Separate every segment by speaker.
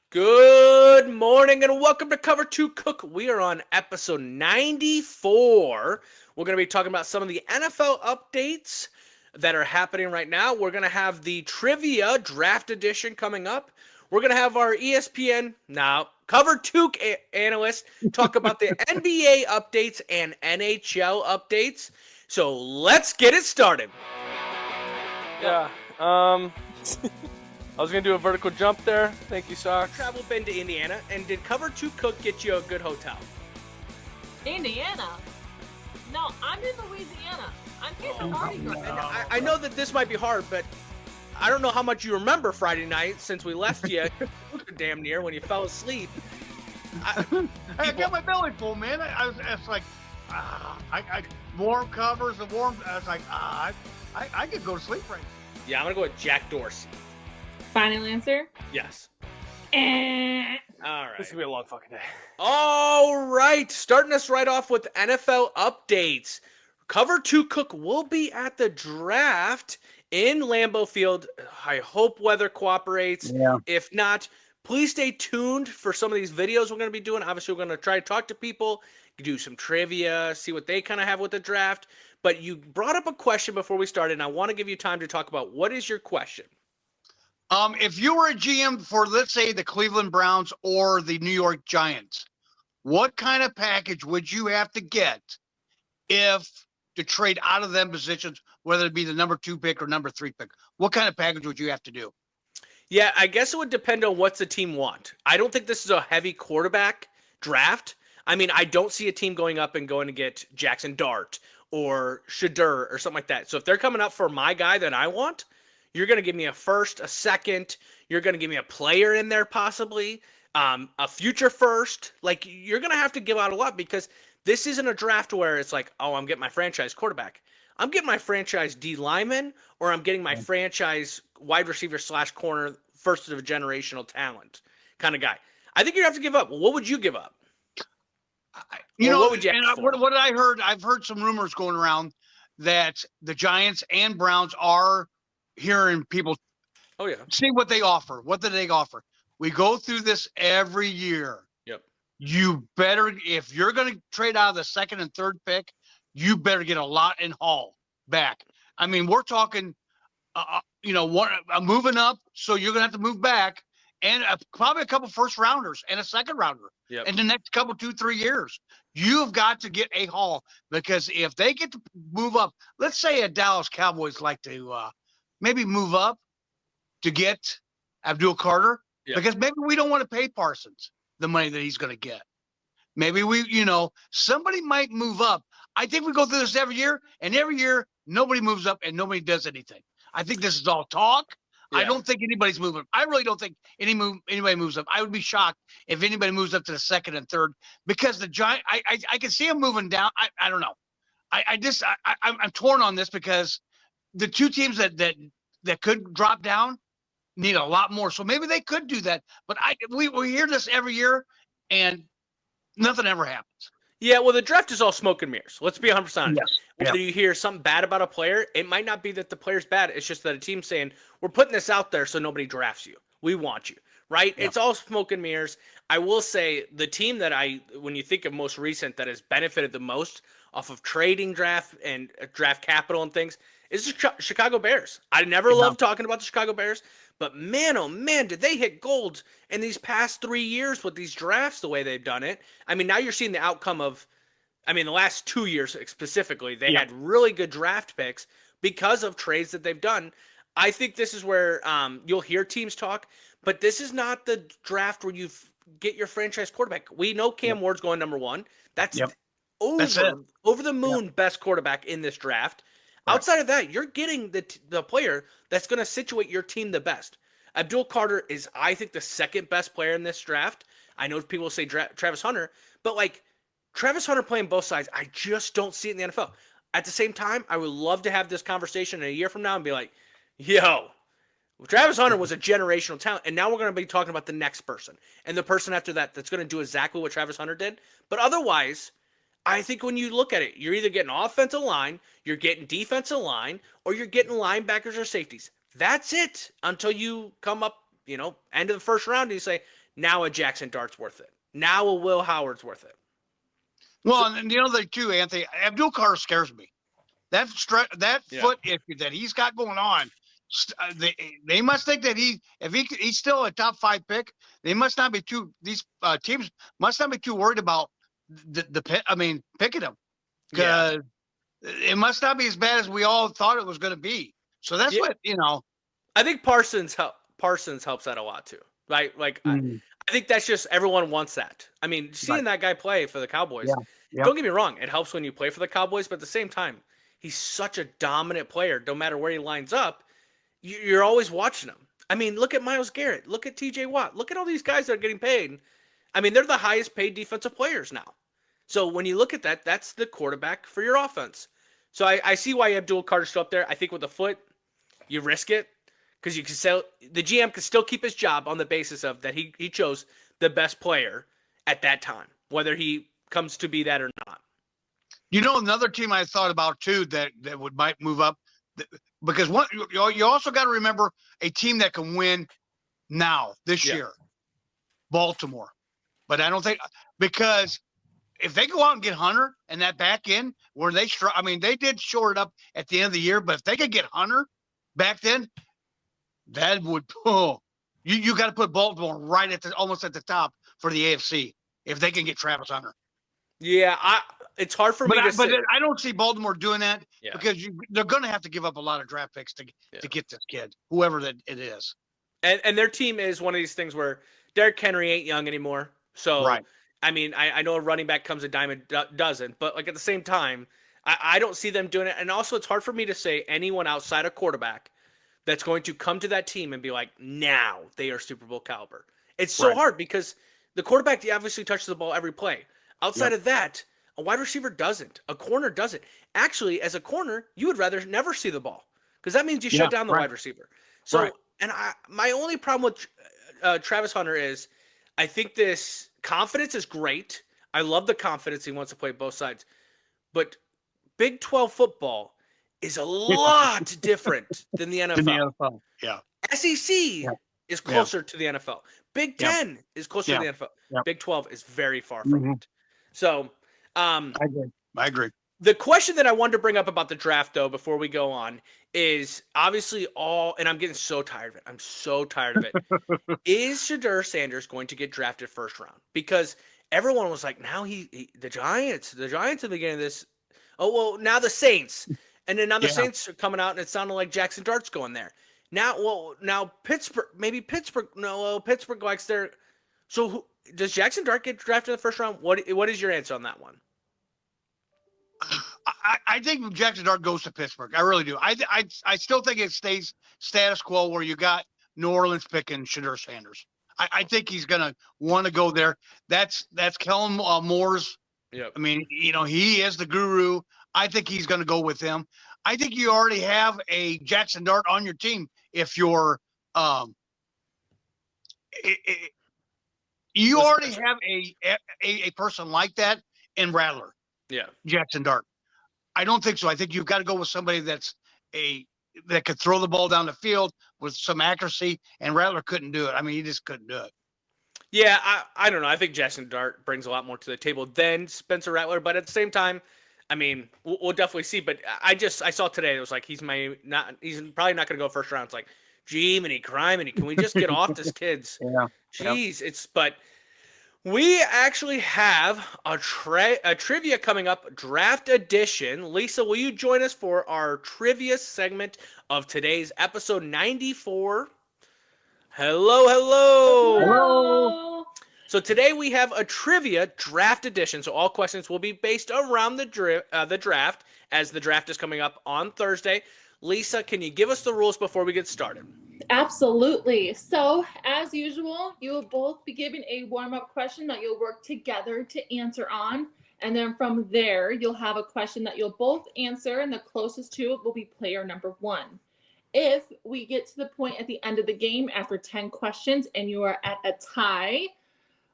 Speaker 1: Good morning and welcome to Cover 2 Cook. We are on episode 94. We're going to be talking about some of the NFL updates that are happening right now. We're going to have the trivia draft edition coming up. We're going to have our ESPN, Cover 2 analyst talk about the NBA updates and NHL updates. So let's get it started.
Speaker 2: Yeah. I was going to do a vertical jump there. Thank you, Sox.
Speaker 1: Travel been to Indiana, and did Cover 2 Cook get you a good hotel?
Speaker 3: Indiana? No, I'm in Louisiana. I'm here for Mardi Gras.
Speaker 1: I know that this might be hard, but I don't know how much you remember Friday night since we left you damn near when you fell asleep.
Speaker 4: I got my belly full, man. I was like, warm covers and warm. I was like, I could go to sleep right now.
Speaker 1: Yeah, I'm going to go with Jack Dorsey.
Speaker 3: Final answer?
Speaker 1: Yes. All right.
Speaker 2: This is going to be a long fucking day.
Speaker 1: All right. Starting us right off with NFL updates. Cover 2 Cook will be at the draft in Lambeau Field. I hope weather cooperates.
Speaker 4: Yeah.
Speaker 1: If not, please stay tuned for some of these videos we're going to be doing. Obviously, we're going to try to talk to people, do some trivia, see what they kind of have with the draft. But you brought up a question before we started, and I want to give you time to talk about what is your question?
Speaker 4: If you were a GM for, let's say, the Cleveland Browns or the New York Giants, what kind of package would you have to get to trade out of them positions, whether it be the number 2 pick or number 3 pick? What kind of package would you have to do?
Speaker 1: Yeah, I guess it would depend on what's the team want. I don't think this is a heavy quarterback draft. I mean, I don't see a team going up and going to get Jackson Dart or Shadur or something like that. So if they're coming up for my guy that I want, you're going to give me a first, a second. You're going to give me a player in there possibly, a future first. Like, you're going to have to give out a lot because this isn't a draft where it's like, oh, I'm getting my franchise quarterback. I'm getting my franchise D lineman, or I'm getting my franchise wide receiver / corner, first of a generational talent kind of guy. I think you have to give up. Well, what would you give up?
Speaker 4: What would you ask for? What I heard, I've heard some rumors going around that the Giants and Browns are hearing people see what they offer. What do they offer? We go through this every year.
Speaker 1: Yep.
Speaker 4: You better, if you're going to trade out of the 2nd and 3rd pick, you better get a lot in haul back. I mean, we're talking, moving up, so you're going to have to move back, and probably a couple first rounders and a second rounder in the next couple 2-3 years. You've got to get a haul, because if they get to move up, let's say a Dallas Cowboys like to maybe move up to get Abdul Carter, because maybe we don't want to pay Parsons the money that he's going to get. Maybe somebody might move up. I think we go through this every year, and every year nobody moves up and nobody does anything. I think this is all talk. Yeah. I don't think anybody's moving. I really don't think anybody moves up. I would be shocked if anybody moves up to the 2nd and 3rd, because the Giants, I can see them moving down. I don't know. I'm torn on this, because the 2 teams that could drop down need a lot more. So maybe they could do that. But we hear this every year, and nothing ever happens.
Speaker 1: Yeah, well, the draft is all smoke and mirrors. Let's be 100% honest.
Speaker 4: Yes.
Speaker 1: Whether you hear something bad about a player, it might not be that the player's bad. It's just that a team's saying, we're putting this out there so nobody drafts you. We want you, right? Yeah. It's all smoke and mirrors. I will say the team that when you think of most recent that has benefited the most off of trading draft and draft capital and things is the Chicago Bears. I never loved talking about the Chicago Bears, but man, oh man, did they hit gold in these past 3 years with these drafts the way they've done it. I mean, now you're seeing the outcome of, the last 2 years specifically, they had really good draft picks because of trades that they've done. I think this is where you'll hear teams talk, but this is not the draft where you get your franchise quarterback. We know Cam Ward's going number 1. That's over the moon best quarterback in this draft. Right. Outside of that, you're getting the player that's going to situate your team the best. Abdul Carter is, I think, the 2nd best player in this draft. I know people say Travis Hunter, but Travis Hunter playing both sides, I just don't see it in the NFL. At the same time, I would love to have this conversation in a year from now and be like, yo, Travis Hunter was a generational talent, and now we're going to be talking about the next person and the person after that that's going to do exactly what Travis Hunter did. But otherwise, I think when you look at it, you're either getting offensive line, you're getting defensive line, or you're getting linebackers or safeties. That's it until you come up, end of the first round and you say, now a Jackson Dart's worth it. Now a Will Howard's worth it.
Speaker 4: Well, and the other too, Anthony, Abdul Carter scares me. That foot issue that he's got going on, they must think that he's still a top 5 pick. They must not be these teams must not be too worried about picking him, because it must not be as bad as we all thought it was going to be. So that's what
Speaker 1: I think Parsons helps out a lot too, right? Like I think that's just everyone wants that. I mean, seeing that guy play for the Cowboys.
Speaker 4: Yeah.
Speaker 1: Don't get me wrong; it helps when you play for the Cowboys, but at the same time, he's such a dominant player. No matter where he lines up, you're always watching him. I mean, look at Myles Garrett. Look at T.J. Watt. Look at all these guys that are getting paid. I mean, they're the highest paid defensive players now. So when you look at that, that's the quarterback for your offense. So I see why Abdul Carter's still up there. I think with the foot, you risk it because you can sell. The GM can still keep his job on the basis of that he chose the best player at that time, whether he comes to be that or not.
Speaker 4: Another team I thought about too that might move up, because you also got to remember a team that can win now this year, Baltimore. But I don't think, because if they go out and get Hunter and that back end where they did shore it up at the end of the year, but if they could get Hunter back then, that would you got to put Baltimore right at almost at the top for the AFC if they can get Travis Hunter.
Speaker 1: Yeah, it's hard for me to say.
Speaker 4: But I don't see Baltimore doing that because they're going to have to give up a lot of draft picks to get this kid, whoever that it is.
Speaker 1: And their team is one of these things where Derrick Henry ain't young anymore. So, I mean, I know a running back comes a dime a dozen, but like at the same time, I don't see them doing it. And also, it's hard for me to say anyone outside a quarterback that's going to come to that team and be like, now they are Super Bowl caliber. It's so hard because the quarterback obviously touches the ball every play. Outside of that, a wide receiver doesn't. A corner doesn't. Actually, as a corner, you would rather never see the ball because that means you shut down the wide receiver. So, and my only problem with Travis Hunter is I think this confidence is great. I love the confidence he wants to play both sides. But Big 12 football is a lot different than the NFL. SEC is closer to the NFL. Big 10 is closer to the NFL. Big 12 is very far from it. So,
Speaker 4: I agree.
Speaker 1: The question that I wanted to bring up about the draft, though, before we go on, is obviously and I'm getting so tired of it. I'm so tired of it. Is Shedeur Sanders going to get drafted first round? Because everyone was like, now the Giants at the beginning of this. Oh, well, now the Saints. And then now the Saints are coming out, and it sounded like Jackson Dart's going there. Now Pittsburgh, maybe Pittsburgh. No, Pittsburgh likes their. So does Jackson Dart get drafted in the first round? What is your answer on that one?
Speaker 4: I think Jackson Dart goes to Pittsburgh. I really do. I still think it stays status quo where you got New Orleans picking Shedeur Sanders. I think he's gonna want to go there. That's Kellen Moore's. Yeah. I mean, he is the guru. I think he's going to go with him. I think you already have a Jackson Dart on your team if you're you already have a person like that in Rattler.
Speaker 1: Yeah.
Speaker 4: Jackson Dart. I don't think so. I think you've got to go with somebody that could throw the ball down the field with some accuracy, and Rattler couldn't do it. I mean, he just couldn't do it.
Speaker 1: Yeah, I don't know. I think Jackson Dart brings a lot more to the table than Spencer Rattler, but at the same time, I mean, we'll definitely see. But I saw today it was like he's probably not going to go first round. It's like, Jiminy, criminy, can we just get off this kid's? Jeez, but we actually have a trivia coming up, draft edition. Lisa, will you join us for our trivia segment of today's episode 94? Hello. So today we have a trivia draft edition. So all questions will be based around the draft, as the draft is coming up on Thursday. Lisa, can you give us the rules before we get started?
Speaker 3: Absolutely. So as usual, you will both be given a warm-up question that you'll work together to answer on. And then from there, you'll have a question that you'll both answer, and the closest to it will be player number one. If we get to the point at the end of the game after 10 questions and you are at a tie,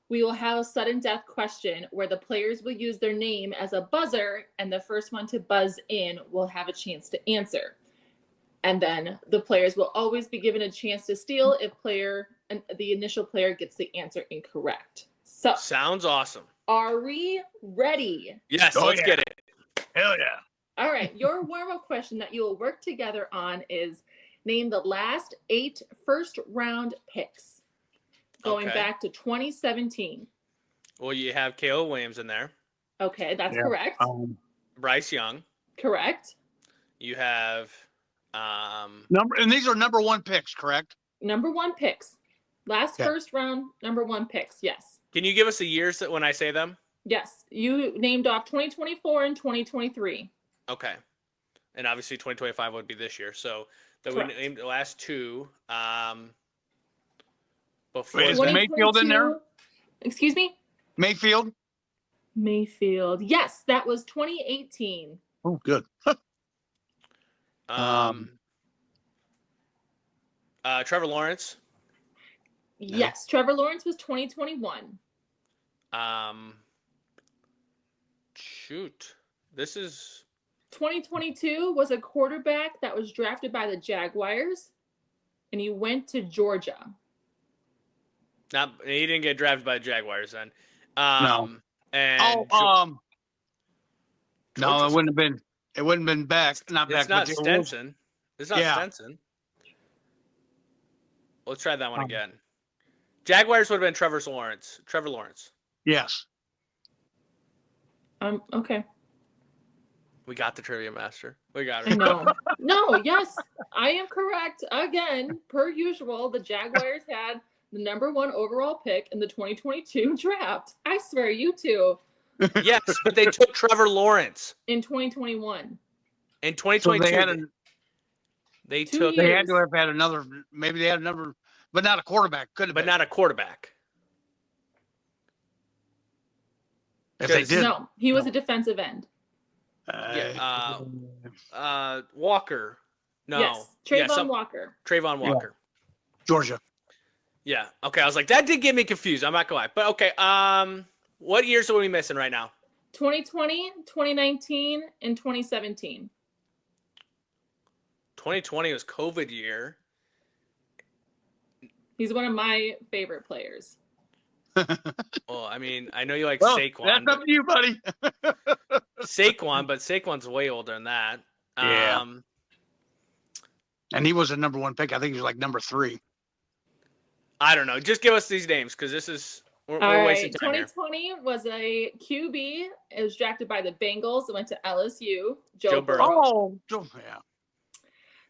Speaker 3: we will have a sudden death question where the players will use their name as a buzzer, and the first one to buzz in will have a chance to answer. And then the players will always be given a chance to steal if player and the initial player gets the answer incorrect. So,
Speaker 1: sounds awesome.
Speaker 3: are we ready?
Speaker 1: Yes, let's get it.
Speaker 4: Hell yeah.
Speaker 3: All right. Your warm-up question that you will work together on is name the last 8 first-round picks going back to 2017.
Speaker 1: Well, you have K.O. Williams in there.
Speaker 3: Okay, that's correct.
Speaker 1: Bryce Young.
Speaker 3: Correct.
Speaker 1: You have
Speaker 4: and these are number 1 picks, correct?
Speaker 3: Number 1 picks. Last first round, number 1 picks. Yes.
Speaker 1: Can you give us the years that when I say them?
Speaker 3: Yes. You named off 2024 and 2023.
Speaker 1: Okay. And obviously 2025 would be this year. So that we named the last 2. Before
Speaker 4: Is Mayfield in there?
Speaker 3: Excuse me?
Speaker 4: Mayfield?
Speaker 3: Yes, that was 2018.
Speaker 4: Oh, good.
Speaker 1: Trevor Lawrence.
Speaker 3: Yes, Trevor Lawrence was 2021.
Speaker 1: Shoot. This is
Speaker 3: 2022 was a quarterback that was drafted by the Jaguars, and he went to Georgia.
Speaker 1: he didn't get drafted by the Jaguars then.
Speaker 4: No.
Speaker 1: And
Speaker 4: no, it wouldn't have been. It wouldn't have been back.
Speaker 1: It's not Stenson. It's not Stenson. Let's try that one again. Jaguars would have been Trevor Lawrence.
Speaker 4: Yes.
Speaker 3: Okay.
Speaker 1: We got the trivia master. We got it.
Speaker 3: I know. No, yes, I am correct. Again, per usual, the Jaguars had the number 1 overall pick in the 2022 draft. I swear, you two.
Speaker 1: Yes, but they took Trevor Lawrence
Speaker 3: in 2021.
Speaker 1: In 2022,
Speaker 4: so they had to have had another. Maybe they had another, but not a quarterback. Could have,
Speaker 1: but not a quarterback.
Speaker 4: If they did,
Speaker 3: no, he was a defensive end.
Speaker 1: Walker. No.
Speaker 3: Yes, Trayvon Walker.
Speaker 1: Trayvon Walker.
Speaker 4: Yeah. Georgia.
Speaker 1: Yeah. Okay. I was like, that did get me confused. I'm not gonna lie. But okay. What years are we missing right now?
Speaker 3: 2020, 2019, and 2017.
Speaker 1: 2020 was COVID year.
Speaker 3: He's one of my favorite players.
Speaker 1: Well, I mean, I know you like Saquon.
Speaker 4: That's up to you, buddy.
Speaker 1: Saquon, but Saquon's way older than that.
Speaker 4: Yeah. And he was a number 1 pick. I think he was like number 3.
Speaker 1: I don't know. Just give us these names because this is we're wasting time
Speaker 3: 2020
Speaker 1: here.
Speaker 3: was a QB. It was drafted by the Bengals. It went to LSU. Joe
Speaker 1: Burrow.
Speaker 4: Oh, yeah.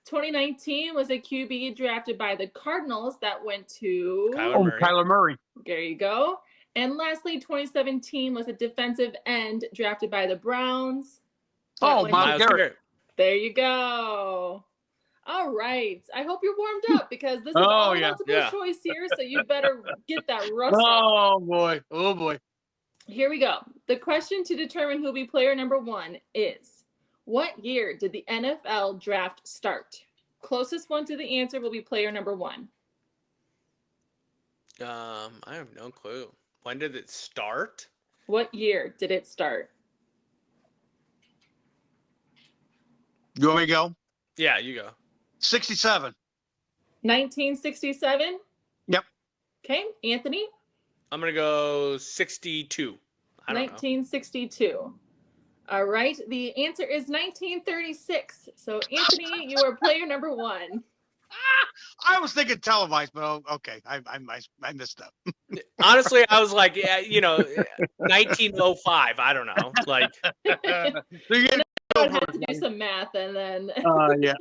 Speaker 3: 2019 was a QB drafted by the Cardinals that went to
Speaker 4: Kyler Murray.
Speaker 3: There you go. And lastly, 2017 was a defensive end drafted by the Browns.
Speaker 4: Myles Garrett.
Speaker 3: There you go. All right. I hope you're warmed up because this is all multiple choice here, so you better get that rust
Speaker 4: Oh, boy. Oh, boy.
Speaker 3: Here we go. The question to determine who will be player number 1 is, what year did the NFL draft start? Closest one to the answer will be player number 1.
Speaker 1: I have no clue. When did it start?
Speaker 3: What year did it start?
Speaker 4: You want me to go?
Speaker 1: Yeah, you go.
Speaker 4: 67.
Speaker 3: 1967?
Speaker 4: Yep.
Speaker 3: Okay, Anthony?
Speaker 1: I'm going to go 62. I don't
Speaker 3: 1962. All right, the answer is 1936. So, Anthony, you are player number 1.
Speaker 4: I was thinking televised, but okay, I missed up.
Speaker 1: Honestly, I was like, 1905. I don't know. Like,
Speaker 4: so you
Speaker 3: I would have to do some math and then.
Speaker 4: Yeah.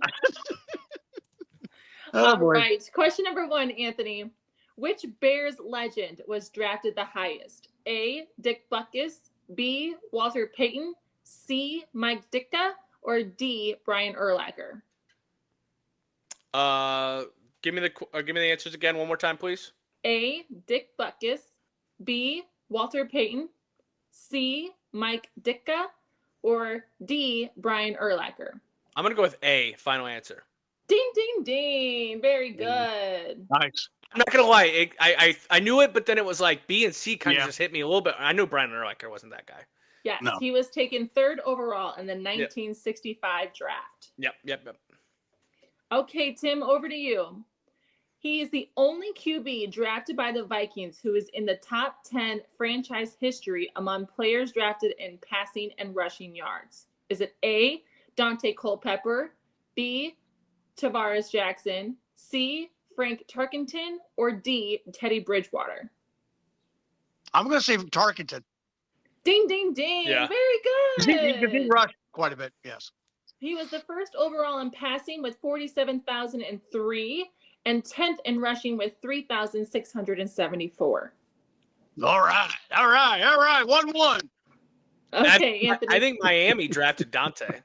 Speaker 3: All right. Question number 1, Anthony. Which Bears legend was drafted the highest? A, Dick Butkus, B, Walter Payton, C, Mike Ditka, or D, Brian Urlacher?
Speaker 1: Give me the answers again one more time, please.
Speaker 3: A, Dick Butkus, B, Walter Payton, C, Mike Ditka, or D, Brian Urlacher?
Speaker 1: I'm gonna go with A. Final answer.
Speaker 3: Ding, ding, ding. Very good.
Speaker 4: Nice.
Speaker 1: I'm not gonna lie. I knew it, but then it was like B and C kind of just hit me a little bit. I knew Brian Urlacher wasn't that guy.
Speaker 3: Yes, he was taken 3rd overall in the 1965 draft.
Speaker 1: Yep.
Speaker 3: Okay, Tim, over to you. He is the only QB drafted by the Vikings who is in the top 10 franchise history among players drafted in passing and rushing yards. Is it A, Dante Culpepper, B, Tavares Jackson, C, Frank Tarkenton, or D, Teddy Bridgewater?
Speaker 4: I'm going to say Tarkenton.
Speaker 3: Ding, ding, ding.
Speaker 1: Yeah.
Speaker 3: Very good.
Speaker 4: He rushed quite a bit, yes.
Speaker 3: He was the first overall in passing with 47,003 and 10th in rushing with 3,674.
Speaker 4: All right. 1-1.
Speaker 3: Okay, Anthony.
Speaker 1: I think Miami drafted Dante.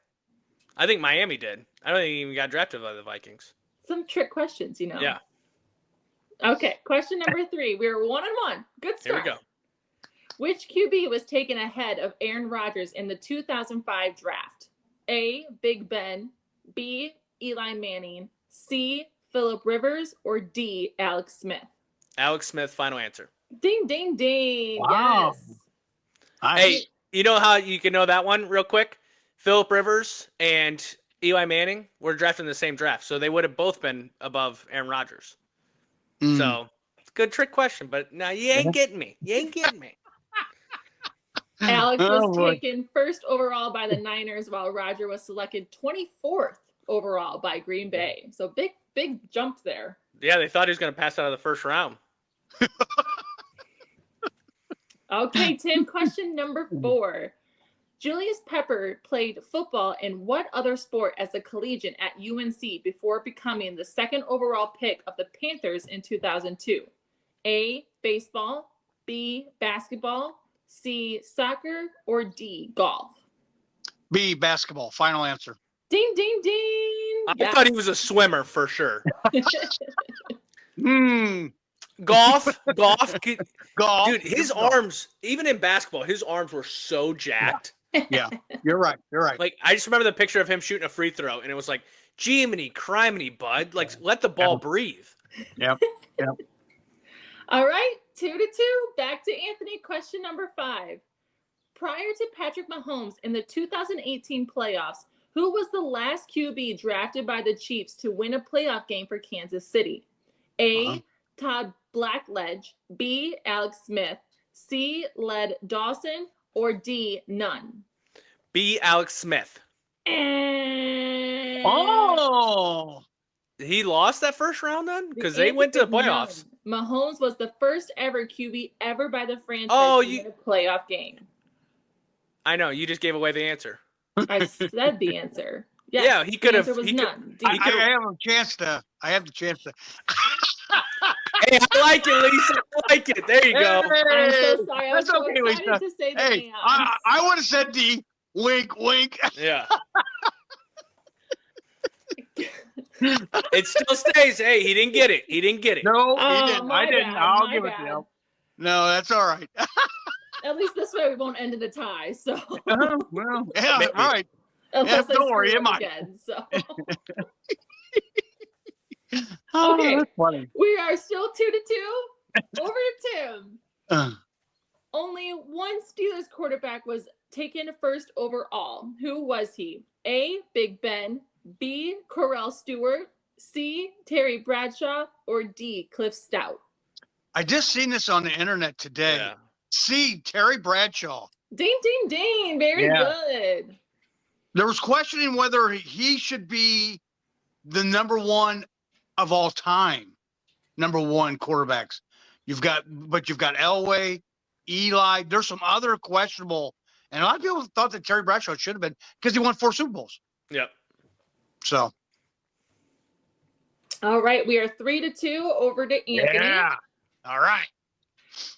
Speaker 1: I think Miami did. I don't think he even got drafted by the Vikings.
Speaker 3: Some trick questions, you know.
Speaker 1: Yeah.
Speaker 3: Okay, question number 3. We're 1-1. Good start.
Speaker 1: Here we go.
Speaker 3: Which QB was taken ahead of Aaron Rodgers in the 2005 draft? A, Big Ben, B, Eli Manning, C, Phillip Rivers, or D, Alex Smith?
Speaker 1: Alex Smith, final answer.
Speaker 3: Ding, ding, ding.
Speaker 4: Wow.
Speaker 3: Yes.
Speaker 1: Hey, you know how you can know that one real quick? Phillip Rivers and Eli Manning were drafted in the same draft, so they would have both been above Aaron Rodgers. So, good trick question, but now you ain't getting me. You ain't getting me.
Speaker 3: Alex was
Speaker 4: boy.
Speaker 3: taken first overall by the Niners, while Roger was selected 24th overall by Green Bay. So big jump there.
Speaker 1: Yeah, they thought he was going to pass out of the first round.
Speaker 3: Okay, Tim, question number 4. Julius Pepper played football in what other sport as a collegiate at UNC before becoming the second overall pick of the Panthers in 2002? A, baseball, B, basketball, C, soccer, or D, golf?
Speaker 4: B, basketball. Final answer.
Speaker 3: Ding, ding, ding.
Speaker 1: I thought he was a swimmer for sure. Golf.
Speaker 4: Golf.
Speaker 1: Dude, his arms, even in basketball, his arms were so jacked.
Speaker 4: Yeah, you're right.
Speaker 1: Like, I just remember the picture of him shooting a free throw, and it was like, Jiminy, criminy, bud. Like, let the ball breathe.
Speaker 4: Yep.
Speaker 3: All right, 2-2. Back to Anthony. Question number 5. Prior to Patrick Mahomes in the 2018 playoffs, who was the last QB drafted by the Chiefs to win a playoff game for Kansas City? A, Todd Blackledge, B, Alex Smith, C, Led Dawson, or D, none?
Speaker 1: B, Alex Smith.
Speaker 4: Oh.
Speaker 1: He lost that first round then? Because they went to the playoffs.
Speaker 3: None. Mahomes was the first ever QB ever by the franchise to win a playoff game.
Speaker 1: I know. You just gave away the answer.
Speaker 3: I said the answer. Yes,
Speaker 1: yeah, he could have.
Speaker 3: The answer was none. D.
Speaker 4: I have a chance to.
Speaker 1: Hey, I like it, Lisa. I like it. There you go.
Speaker 3: I'm so sorry. I was
Speaker 4: That's
Speaker 3: so
Speaker 4: okay,
Speaker 3: excited
Speaker 4: Lisa.
Speaker 3: to say the
Speaker 4: Hey,
Speaker 3: names.
Speaker 4: I would have said D. Wink, wink.
Speaker 1: Yeah. It still stays. Hey, he didn't get it. He didn't get it.
Speaker 4: No, he didn't. I didn't.
Speaker 3: Bad,
Speaker 4: I'll
Speaker 3: my
Speaker 4: give it
Speaker 3: bad.
Speaker 4: to you. No, that's all right.
Speaker 3: At least this way we won't end in a tie. So
Speaker 4: Well, yeah,
Speaker 1: Maybe.
Speaker 4: all right.
Speaker 3: unless
Speaker 4: don't
Speaker 3: I
Speaker 4: worry,
Speaker 3: screw
Speaker 4: it
Speaker 3: up
Speaker 4: might.
Speaker 3: again. So
Speaker 4: Oh,
Speaker 3: Okay.
Speaker 4: that's funny.
Speaker 3: we are still 2-2. Over to Tim.
Speaker 4: Uh,
Speaker 3: Only one Steelers quarterback was taken first overall. Who was he? A, Big Ben, B, Correll Stewart, C, Terry Bradshaw, or D, Cliff Stout?
Speaker 4: I just seen this on the internet today.
Speaker 1: Yeah.
Speaker 4: See, Terry Bradshaw.
Speaker 3: Ding, ding, ding. Very
Speaker 4: Yeah.
Speaker 3: good.
Speaker 4: There was questioning whether he should be the number one of all time. Number one quarterbacks. You've got Elway, Eli. There's some other questionable. And a lot of people thought that Terry Bradshaw should have been because he won 4 Super Bowls.
Speaker 1: Yep.
Speaker 4: So.
Speaker 3: All right. We are 3-2. Over to Anthony.
Speaker 4: Yeah. All right.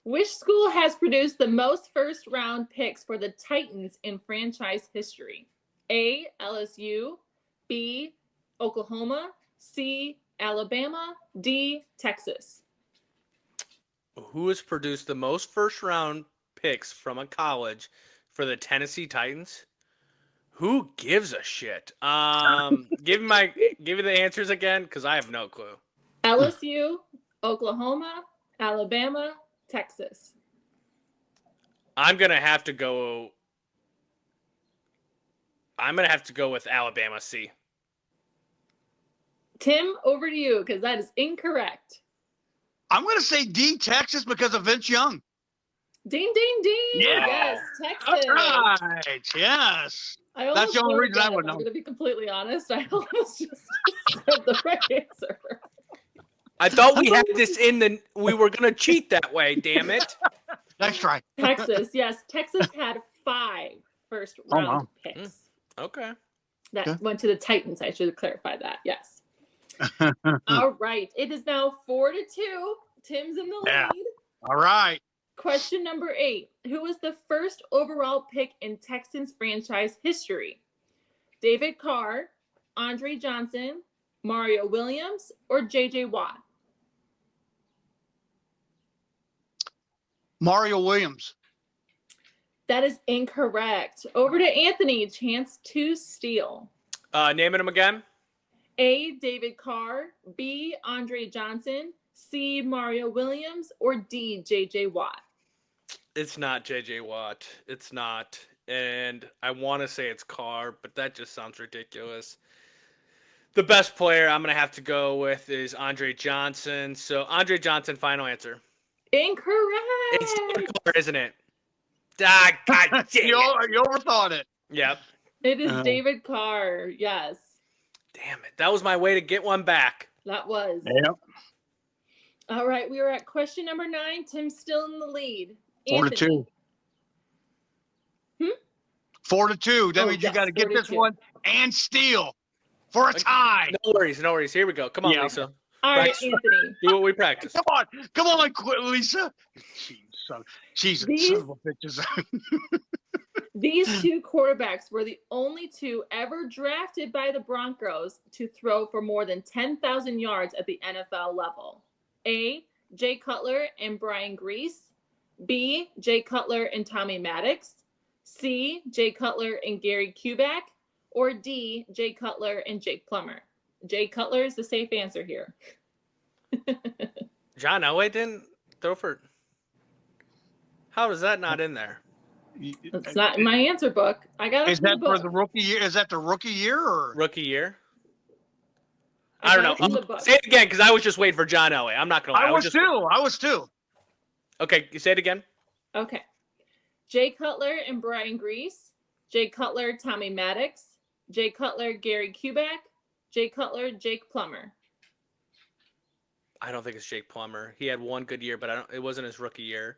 Speaker 3: Which school has produced the most first round picks for the Titans in franchise history? A, LSU, B, Oklahoma, C, Alabama, D, Texas?
Speaker 1: Who has produced the most first round picks from a college for the Tennessee Titans? Who gives a shit? Give me the answers again, because I have no clue.
Speaker 3: LSU, Oklahoma, Alabama, Texas.
Speaker 1: I'm gonna have to go with Alabama C.
Speaker 3: Tim, over to you, because that is incorrect.
Speaker 4: I'm going to say D, Texas, because of Vince Young.
Speaker 3: Ding, ding, ding.
Speaker 4: Yeah.
Speaker 3: Yes, Texas.
Speaker 4: All right. Yes.
Speaker 3: I
Speaker 4: That's
Speaker 3: almost
Speaker 4: the only
Speaker 3: wrote
Speaker 4: reason I
Speaker 3: again,
Speaker 4: would
Speaker 3: I'm
Speaker 4: know.
Speaker 3: going to be completely honest. I almost just said the right answer.
Speaker 1: I thought we had this we were going to cheat that way, damn it.
Speaker 4: Nice try.
Speaker 3: Texas, yes. Texas had 5 first round
Speaker 4: wow.
Speaker 3: picks.
Speaker 1: Okay.
Speaker 3: That
Speaker 4: Okay.
Speaker 3: went to the Titans. I should clarify that. Yes. All right. It is now 4-2. Tim's in the lead.
Speaker 4: Yeah. All right.
Speaker 3: Question number 8. Who was the first overall pick in Texans franchise history? David Carr, Andre Johnson, Mario Williams, or J.J. Watt?
Speaker 4: Mario Williams.
Speaker 3: That is incorrect. Over to Anthony. Chance to steal.
Speaker 1: Naming them again.
Speaker 3: A, David Carr, B, Andre Johnson, C, Mario Williams, or D, J.J. Watt?
Speaker 1: It's not J.J. Watt. It's not. And I want to say it's Carr, but that just sounds ridiculous. The best player I'm going to have to go with is Andre Johnson. So Andre Johnson, final answer.
Speaker 3: Incorrect.
Speaker 1: It's David Carr, isn't it? Ah, God damn
Speaker 4: You
Speaker 1: it.
Speaker 4: overthought it.
Speaker 1: Yep.
Speaker 3: It is David Carr. Yes,
Speaker 1: Damn it. That was my way to get one back.
Speaker 3: that was.
Speaker 4: Yep.
Speaker 3: All right, we are at question number 9. Tim's still in the lead.
Speaker 4: 4-2. 4-2. That
Speaker 3: Oh,
Speaker 4: means
Speaker 3: yes,
Speaker 4: you got to get this
Speaker 3: 4-2.
Speaker 4: one and steal for a tie.
Speaker 1: No worries. No worries. Here we go. Come on,
Speaker 4: Yeah.
Speaker 1: Lisa.
Speaker 3: All right,
Speaker 1: Practice.
Speaker 3: Anthony.
Speaker 1: Do what we practice.
Speaker 4: Come on, quit, Lisa. Jesus,
Speaker 3: These-
Speaker 4: son of a bitches.
Speaker 3: These 2 quarterbacks were the only 2 ever drafted by the Broncos to throw for more than 10,000 yards at the NFL level. A, Jay Cutler and Brian Grease. B, Jay Cutler and Tommy Maddox. C, Jay Cutler and Gary Kubiak. Or D, Jay Cutler and Jake Plummer. Jay Cutler is the safe answer here.
Speaker 1: John Elway didn't throw for. How is that not in there?
Speaker 3: It's not in my answer book. I got it
Speaker 4: Is
Speaker 3: from
Speaker 4: that
Speaker 3: the
Speaker 4: for
Speaker 3: book.
Speaker 4: the rookie year? Is that the rookie year or?
Speaker 1: Rookie year?
Speaker 3: I
Speaker 1: I don't
Speaker 3: got it from
Speaker 1: know.
Speaker 3: the book.
Speaker 1: Say it again, because I was just waiting for John Elway. I'm not going to lie.
Speaker 4: I was
Speaker 1: just...
Speaker 4: too.
Speaker 1: Okay, you say it again.
Speaker 3: Okay. Jay Cutler and Brian Grease. Jay Cutler, Tommy Maddox. Jay Cutler, Gary Kubiak. Jay Cutler, Jake Plummer.
Speaker 1: I don't think it's Jake Plummer. He had one good year, but it wasn't his rookie year.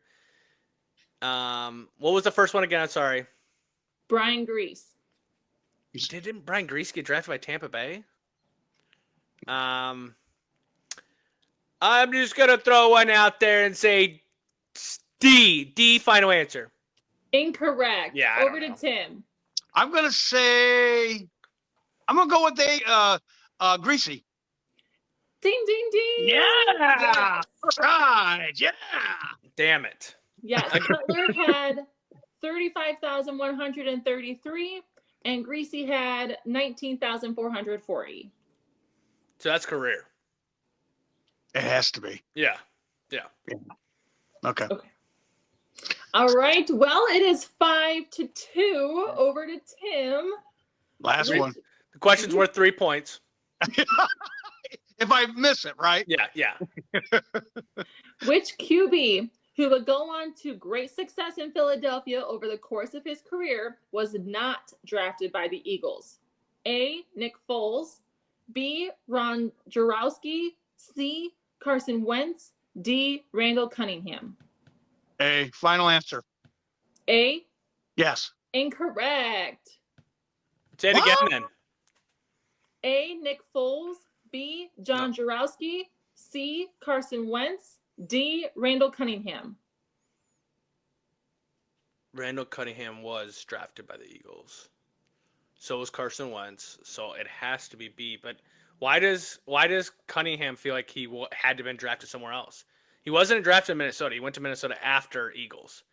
Speaker 1: What was the first one again? I'm sorry.
Speaker 3: Brian Grease.
Speaker 1: Didn't Brian Grease get drafted by Tampa Bay? I'm just gonna throw one out there and say D. D. Final answer.
Speaker 3: Incorrect.
Speaker 1: Yeah, I
Speaker 3: Over
Speaker 1: don't
Speaker 3: to Tim.
Speaker 4: I'm gonna go with Greasy.
Speaker 3: Ding, ding, ding.
Speaker 4: Yeah.
Speaker 3: Yes.
Speaker 4: Right. Yeah.
Speaker 1: Damn it.
Speaker 3: Yes. Cutler had 35,133 and Greasy had 19,440.
Speaker 1: So that's career.
Speaker 4: It has to be.
Speaker 1: Yeah.
Speaker 4: Okay.
Speaker 3: All right. Well, it is 5-2. Over to Tim.
Speaker 4: Last
Speaker 3: Which-
Speaker 4: one.
Speaker 1: The question's worth 3 points.
Speaker 4: If I miss it, right?
Speaker 1: Yeah.
Speaker 3: Which QB who would go on to great success in Philadelphia over the course of his career was not drafted by the Eagles? A, Nick Foles. B, Ron Jarowski. C, Carson Wentz. D, Randall Cunningham.
Speaker 4: A final answer.
Speaker 3: A,
Speaker 4: Yes.
Speaker 3: incorrect.
Speaker 1: Say it again
Speaker 4: What?
Speaker 1: then.
Speaker 3: A, Nick Foles. B, John Jarowski. C, Carson Wentz. D, Randall Cunningham.
Speaker 1: Randall Cunningham was drafted by the Eagles. So was Carson Wentz. So it has to be B. But why does Cunningham feel like he had to have been drafted somewhere else? He wasn't drafted in Minnesota. He went to Minnesota after Eagles.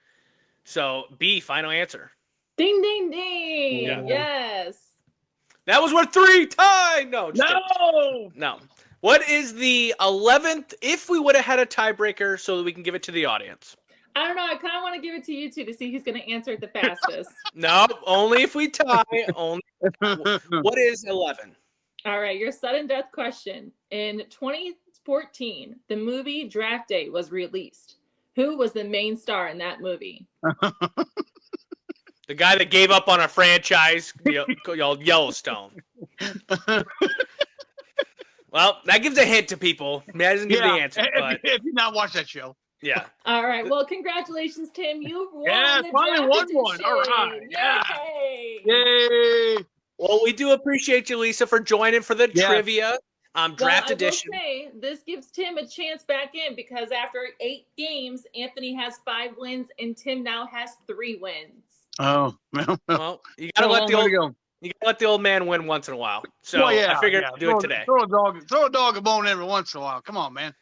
Speaker 1: So B, final answer.
Speaker 3: Ding, ding, ding.
Speaker 1: Yeah.
Speaker 3: Yes.
Speaker 1: That was worth 3 tie. No. just kidding.
Speaker 4: No.
Speaker 1: No. What is the 11th? If we would have had a tiebreaker so that we can give it to the audience.
Speaker 3: I don't know. I kind of want to give it to you two to see who's going to answer it the fastest.
Speaker 1: No, only if we tie. Only. What is 11?
Speaker 3: All right, your sudden death question. In 2014, the movie Draft Day was released. Who was the main star in that movie?
Speaker 1: The guy that gave up on a franchise called Yellowstone. Well, that gives a hint to people. I mean, that doesn't give the answer. But
Speaker 4: If you not watch that show.
Speaker 1: yeah.
Speaker 3: All right. Well, congratulations, Tim. You've won the
Speaker 4: finally
Speaker 3: draft
Speaker 4: won
Speaker 3: edition.
Speaker 4: one. All right. Yeah.
Speaker 3: Yay.
Speaker 4: Yay.
Speaker 1: Well, we do appreciate you, Lisa, for joining for the trivia draft edition.
Speaker 3: I will say, this gives Tim a chance back in because after 8 games, Anthony has 5 wins and Tim now has 3 wins.
Speaker 4: Oh,
Speaker 1: well, you gotta let the old man win once in a while. So I figured I'd do it today.
Speaker 4: Throw a dog a bone every once in a while. Come on, man.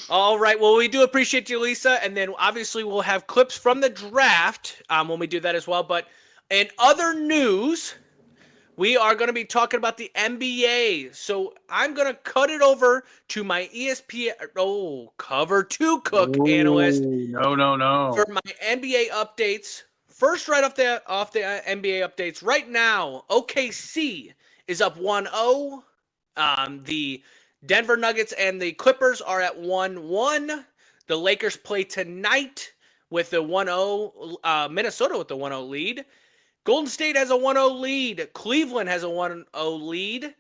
Speaker 1: All right. Well, we do appreciate you, Lisa, and then obviously we'll have clips from the draft when we do that as well. But in other news, we are going to be talking about the NBA. So I'm going to cut it over to my ESPN Cover 2 Cook analyst.
Speaker 4: No.
Speaker 1: For my NBA updates. First, right off the NBA updates, right now, OKC is up 1-0. The Denver Nuggets and the Clippers are at 1-1. The Lakers play tonight with the 1-0. Minnesota with the 1-0 lead. Golden State has a 1-0 lead. Cleveland has a 1-0 lead.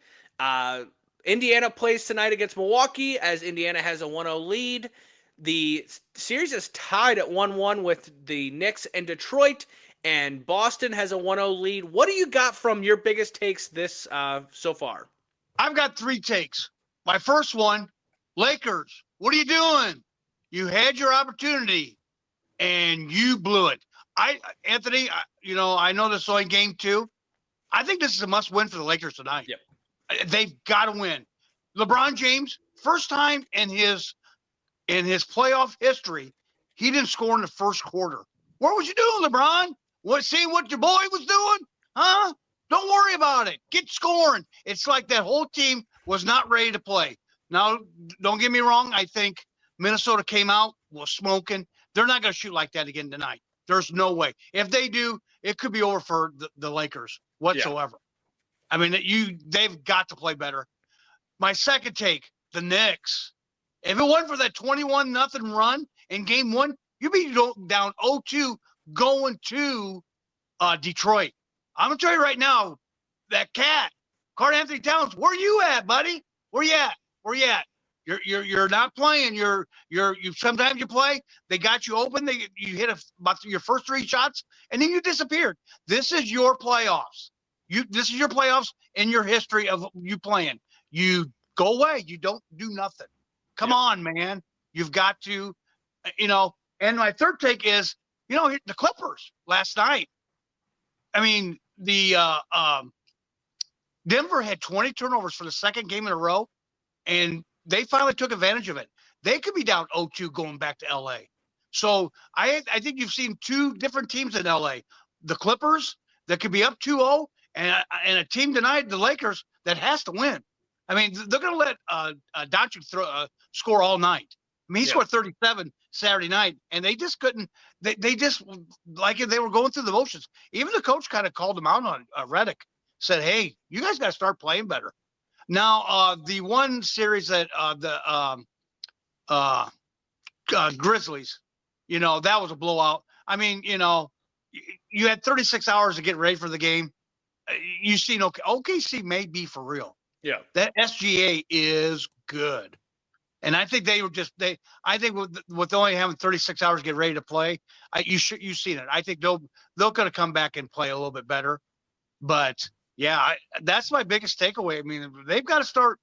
Speaker 1: Indiana plays tonight against Milwaukee as Indiana has a 1-0 lead. The series is tied at 1-1 with the Knicks and Detroit, and Boston has a 1-0 lead. What do you got from your biggest takes this so far?
Speaker 4: I've got 3 takes. My first one, Lakers, what are you doing? You had your opportunity, and you blew it. Anthony, I know this is only game 2. I think this is a must-win for the Lakers tonight.
Speaker 1: Yep.
Speaker 4: They've got to win. LeBron James, first time in his playoff history, he didn't score in the first quarter. What was you doing, LeBron? Seeing what your boy was doing? Huh? Don't worry about it. Get scoring. It's like that whole team was not ready to play. Now, don't get me wrong. I think Minnesota came out, was smoking. They're not going to shoot like that again tonight. There's no way. If they do, it could be over for the Lakers whatsoever. Yeah. I mean, they've got to play better. My second take, the Knicks. If it wasn't for that 21-0 run in game 1, you'd be down 0-2 going to Detroit. I'm going to tell you right now, that cat, Karl-Anthony Towns, where you at, buddy? Where you at? You're not playing. You sometimes you play. They got you open. You hit about your first 3 shots, and then you disappeared. This is your playoffs. This is your playoffs in your history of you playing. You go away. You don't do nothing. Come on, man. You've got to, and my third take is, the Clippers last night. I mean, the Denver had 20 turnovers for the second game in a row, and they finally took advantage of it. They could be down 0-2 going back to LA. So I think you've seen 2 different teams in LA. The Clippers that could be up 2-0, and a team tonight, the Lakers, that has to win. I mean, they're going to let Doncic score all night. I mean, he scored 37 Saturday night, and they just couldn't. They just like they were going through the motions. Even the coach kind of called them out on Redick, said, "Hey, you guys got to start playing better." Now, the one series that Grizzlies, that was a blowout. I mean, you had 36 hours to get ready for the game. You seen OKC may be for real.
Speaker 1: Yeah,
Speaker 4: that SGA is good, and I think they were I think with only having 36 hours to get ready to play, you've seen it. I think they'll kind of come back and play a little bit better. But yeah, that's my biggest takeaway. I mean, they've got to start.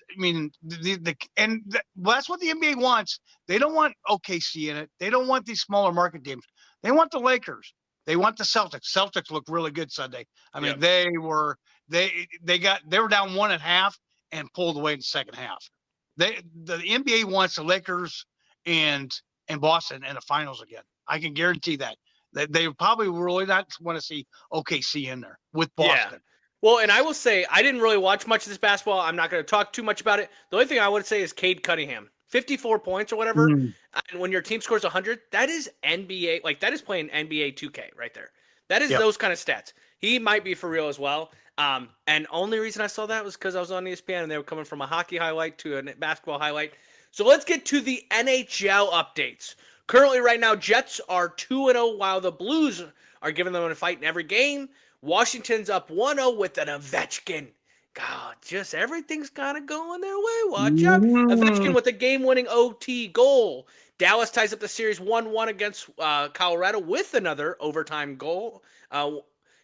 Speaker 4: I mean, that's what the NBA wants. They don't want OKC in it. They don't want these smaller market teams. They want the Lakers. They want the Celtics. Celtics looked really good Sunday. I mean, they were down 1 at half and pulled away in the second half. The NBA wants the Lakers and Boston in the finals again. I can guarantee that. They probably really not want to see OKC in there with Boston.
Speaker 1: Yeah. Well, and I will say I didn't really watch much of this basketball. I'm not going to talk too much about it. The only thing I would say is Cade Cunningham, 54 points or whatever. And when your team scores 100, that is NBA. Like, that is playing NBA 2K right there. That is those kind of stats. He might be for real as well. And only reason I saw that was because I was on ESPN and they were coming from a hockey highlight to a basketball highlight. So let's get to the NHL updates. Currently, right now, Jets are 2-0 while the Blues are giving them a fight in every game. Washington's up 1-0 with an Ovechkin. God, just everything's kind of going their way. Watch out. Ovechkin with a game-winning OT goal. Dallas ties up the series 1-1 against Colorado with another overtime goal.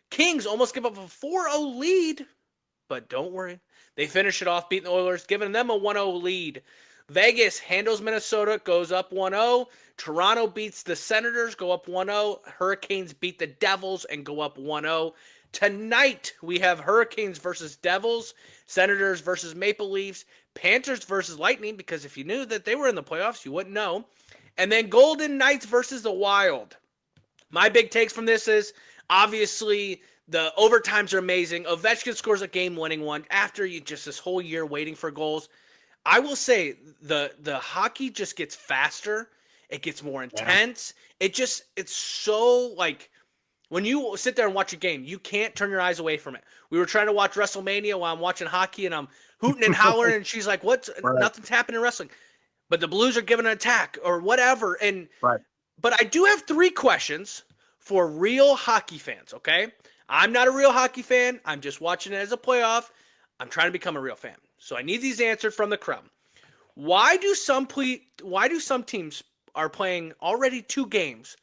Speaker 1: Kings almost give up a 4-0 lead, but don't worry. They finish it off, beating the Oilers, giving them a 1-0 lead. Vegas handles Minnesota, goes up 1-0. Toronto beats the Senators, go up 1-0. Hurricanes beat the Devils and go up 1-0. Tonight, we have Hurricanes versus Devils, Senators versus Maple Leafs, Panthers versus Lightning, because if you knew that they were in the playoffs, you wouldn't know. And then Golden Knights versus the Wild. My big takes from this is, obviously, the overtimes are amazing. Ovechkin scores a game-winning one after you just this whole year waiting for goals. I will say the hockey just gets faster. It gets more intense. Yeah. It's so like when you sit there and watch a game, you can't turn your eyes away from it. We were trying to watch WrestleMania while I'm watching hockey and I'm hooting and hollering and she's like, "What's nothing's happening in wrestling." But the Blues are giving an attack or whatever. And but I do have 3 questions for real hockey fans, okay? I'm not a real hockey fan. I'm just watching it as a playoff. I'm trying to become a real fan. So I need these answered from the crowd. Why do some teams are playing already 2 games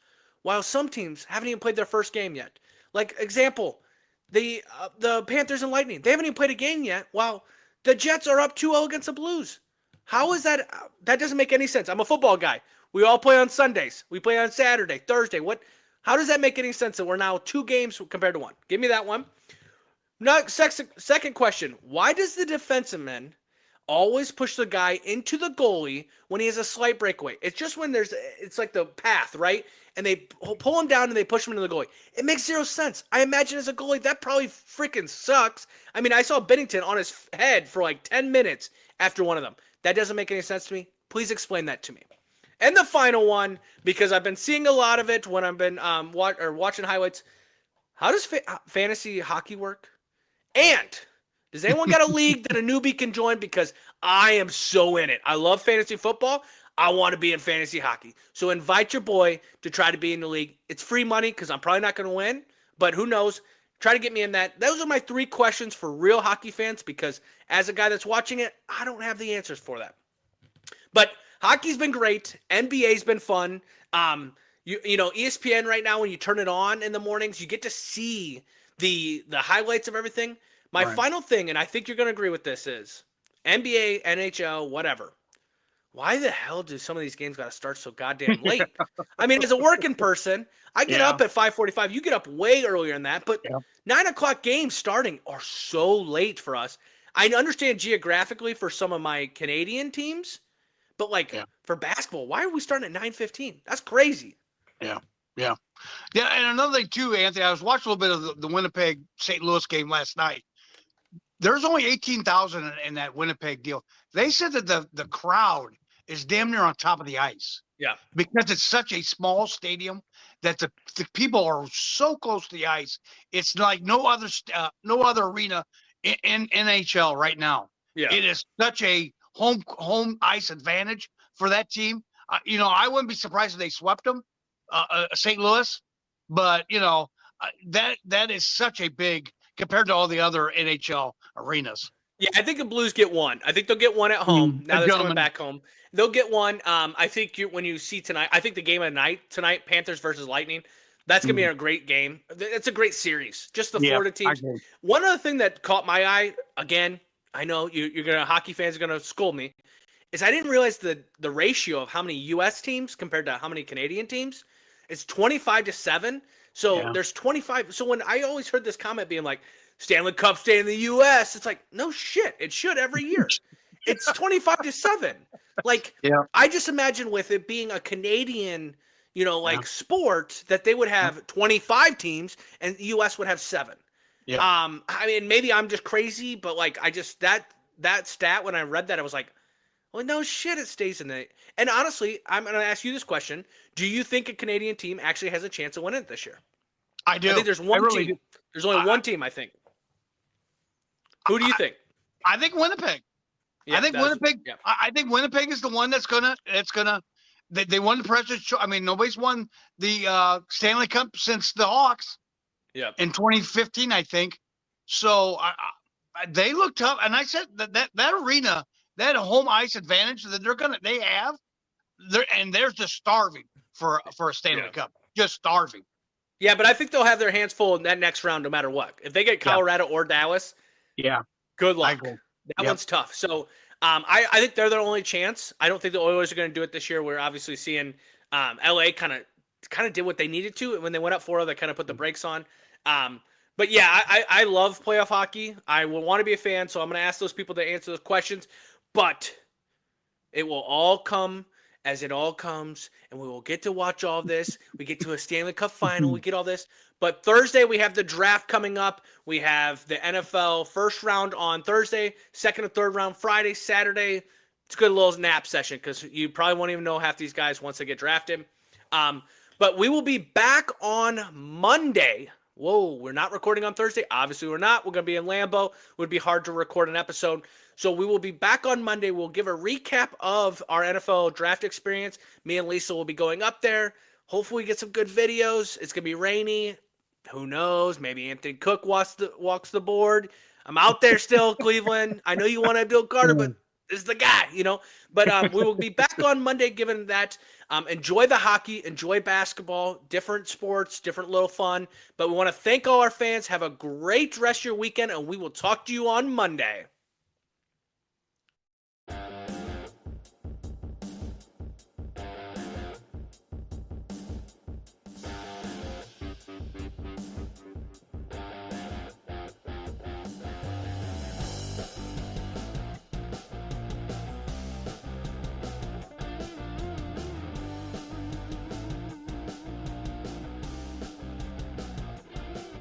Speaker 1: while some teams haven't even played their first game yet? Like example, the Panthers and Lightning, they haven't even played a game yet while the Jets are up 2-0 against the Blues. How is that? That doesn't make any sense. I'm a football guy. We all play on Sundays. We play on Saturday, Thursday. How does that make any sense that we're now 2 games compared to 1? Give me that one. Now, second question. Why does the defenseman always push the guy into the goalie when he has a slight breakaway? It's just when it's like the path, right? And they pull him down and they push him into the goalie. It makes 0 sense. I imagine as a goalie, that probably freaking sucks. I mean, I saw Bennington on his head for like 10 minutes after one of them. That doesn't make any sense to me. Please explain that to me. And the final one, because I've been seeing a lot of it when I've been watching highlights. How does fantasy hockey work? And does anyone got a league that a newbie can join? Because I am so in it. I love fantasy football. I want to be in fantasy hockey. So invite your boy to try to be in the league. It's free money because I'm probably not going to win. But who knows? Try to get me in that. Those are my 3 questions for real hockey fans because as a guy that's watching it, I don't have the answers for that. But hockey's been great. NBA's been fun. You know, ESPN right now, when you turn it on in the mornings, you get to see the highlights of everything. My final thing, and I think you're going to agree with this, is NBA, NHL, whatever. Why the hell do some of these games got to start so goddamn late? I mean, as a working person, I get up at 5:45. You get up way earlier than that, but 9 o'clock games starting are so late for us. I understand geographically for some of my Canadian teams, but for basketball, why are we starting at 9:15? That's crazy.
Speaker 4: Yeah, and another thing too, Anthony, I was watching a little bit of the Winnipeg St. Louis game last night. There's only 18,000 in that Winnipeg deal. They said that the crowd is damn near on top of the ice.
Speaker 1: Yeah.
Speaker 4: Because it's such a small stadium that the people are so close to the ice. It's like no other arena in NHL right now.
Speaker 1: Yeah.
Speaker 4: It is such a home ice advantage for that team. I wouldn't be surprised if they swept them, St. Louis, but that is such a big compared to all the other NHL arenas.
Speaker 1: Yeah, I think the Blues get one. I think they'll get one at home. Now they're coming back home. They'll get one. I think when you see tonight, I think the game of the night tonight, Panthers versus Lightning, that's going to be a great game. It's a great series. Just the Florida teams. One other thing that caught my eye, again, I know hockey fans are going to scold me, is I didn't realize the ratio of how many U.S. teams compared to how many Canadian teams. It's 25-7. So there's 25. So when I always heard this comment being like, Stanley Cup stay in the U.S., it's like, no shit. It should every year. It's 25-7. I just imagine with it being a Canadian, sport that they would have 25 teams and the U.S. would have 7. Yeah. I mean, maybe I'm just crazy, but that stat, when I read that, I was like, well, no shit, it stays in the. And honestly, I'm going to ask you this question. Do you think a Canadian team actually has a chance of winning it this year?
Speaker 4: I do.
Speaker 1: I think there's one team. There's only one team, I think. Who do you think?
Speaker 4: I think Winnipeg.
Speaker 1: Yeah,
Speaker 4: I think Winnipeg.
Speaker 1: Yeah.
Speaker 4: I think Winnipeg is the one that's gonna. They won the President's. I mean, nobody's won the Stanley Cup since the Hawks.
Speaker 1: Yeah.
Speaker 4: In 2015, I think. So they look tough, and I said that arena, that home ice advantage that they have, they're just starving for a Stanley Cup, just starving.
Speaker 1: Yeah, but I think they'll have their hands full in that next round, no matter what. If they get Colorado or Dallas, good luck. That one's tough. So I think they're their only chance. I don't think the Oilers are going to do it this year. We're obviously seeing LA kind of did what they needed to, and when they went up 4-0, they kind of put the brakes on. But yeah, I love playoff hockey. I will want to be a fan, so I'm going to ask those people to answer those questions. But it will all come as it all comes, and we will get to watch all this. We get to a Stanley Cup final. We get all this. But Thursday, we have the draft coming up. We have the NFL first round on Thursday, second and third round Friday, Saturday. It's a good little nap session because you probably won't even know half these guys once they get drafted. But we will be back on Monday. Whoa, we're not recording on Thursday. Obviously, we're not. We're going to be in Lambeau. It would be hard to record an episode. So we will be back on Monday. We'll give a recap of our NFL draft experience. Me and Lisa will be going up there. Hopefully we get some good videos. It's going to be rainy. Who knows? Maybe Anthony Cook walks the board. I'm out there still, Cleveland. I know you want Abdul Carter, but this is the guy, But we will be back on Monday given that. Enjoy the hockey. Enjoy basketball. Different sports. Different little fun. But we want to thank all our fans. Have a great rest of your weekend, and we will talk to you on Monday.